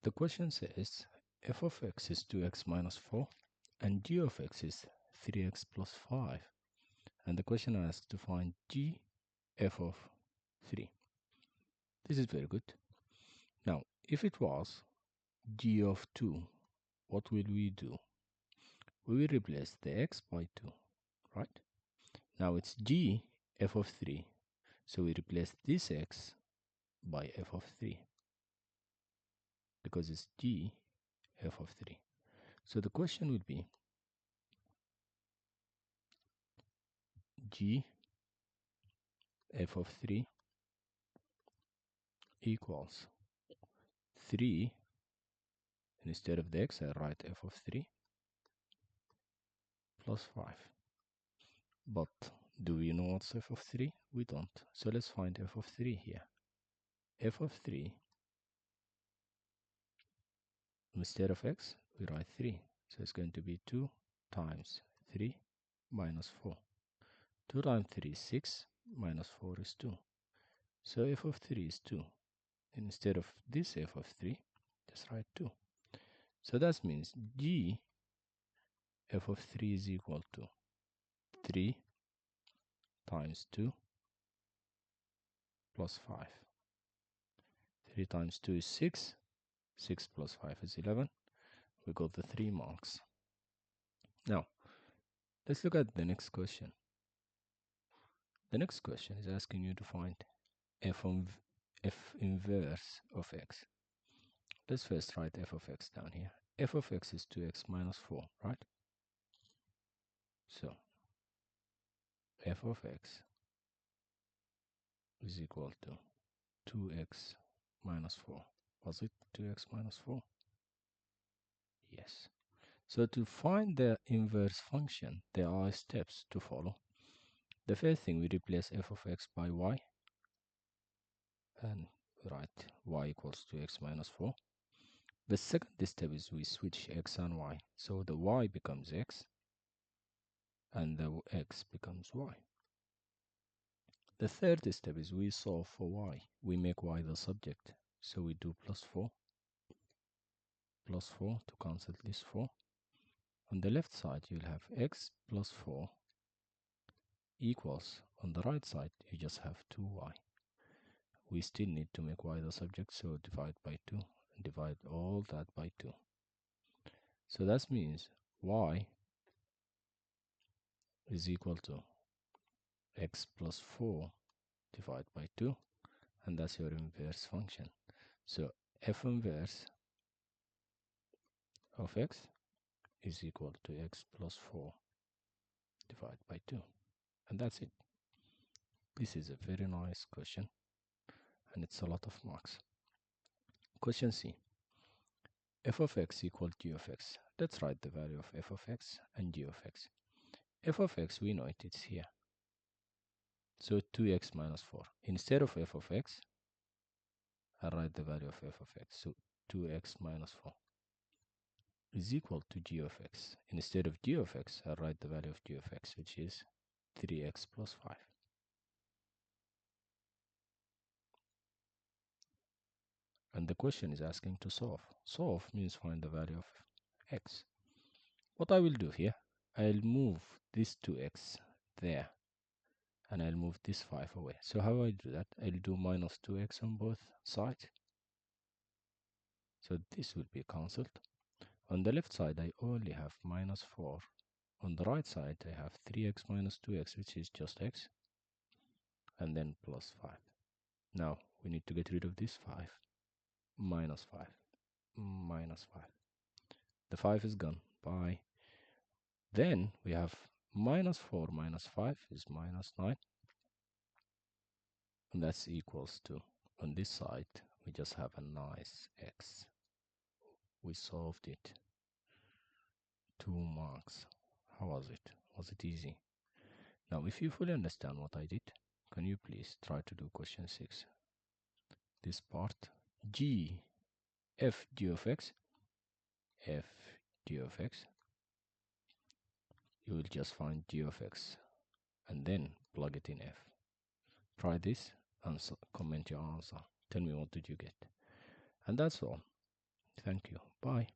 The question says f of x is 2x minus 4 and g of x is 3x plus 5. And the question asks to find g f of 3. This is very good. Now, if it was g of 2, what will we do? We will replace the x by 2, right? Now it's g f of 3. So we replace this x by f of 3 because it's g f of 3. So the question would be g f of 3 equals 3. Instead of the x, I write f of 3 plus 5. But do we know what's f of 3? We don't. So let's find f of 3 here. F of 3, instead of x, we write 3. So it's going to be 2 times 3 minus 4. 2 times 3 is 6, minus 4 is 2. So f of 3 is 2. And instead of this f of 3, just write 2. So that means g f of 3 is equal to 3 times 2 plus 5. 3 times 2 is 6. 6 plus 5 is 11. We got the 3 marks. Now, let's look at the next question. The next question is asking you to find f inverse of x. Let's first write f of x down here. F of x is 2x minus 4, right? So, f of x is equal to 2x minus 4. Was it 2x minus 4? Yes. So to find the inverse function, there are steps to follow. The first thing, we replace f of x by y and write y equals 2x minus 4. The second step is we switch x and y. So the y becomes x and the x becomes y. The third step is we solve for y. We make y the subject. So we do plus 4 to cancel this 4. On the left side, you'll have x plus 4 equals, on the right side, you just have 2y. We still need to make y the subject, so divide by 2 and divide all that by 2. So that means y is equal to x plus 4 divided by 2, and that's your inverse function. So f inverse of x is equal to x plus 4 divided by 2. And that's it. This is a very nice question, and it's a lot of marks. Question C. F of x equals g of x. Let's write the value of f of x and g of x. F of x, we know it, it's here. So 2x minus 4. Instead of f of x, I write the value of f of x. So 2x minus 4 is equal to g of x. Instead of g of x, I write the value of g of x, which is 3x plus 5. And the question is asking to solve. Solve means find the value of x. What I will do here, I'll move this 2x there, and I'll move this 5 away. So how do I do that? I'll do minus 2x on both sides. So this will be cancelled. On the left side, I only have minus 4. On the right side, I have 3x minus 2x, which is just x, and then plus 5. Now, we need to get rid of this 5. Minus 5. Minus 5. The 5 is gone. Bye. Then we have minus 4 minus 5 is minus 9. And that's equals to, on this side, we just have a nice x. We solved it. 2 marks. How was it? Was it easy? Now, if you fully understand what I did, can you please try to do question 6? This part, g f g of x, f g of x. You will just find g of x and then plug it in f. Try this and comment your answer. Tell me what did you get. And that's all. Thank you. Bye.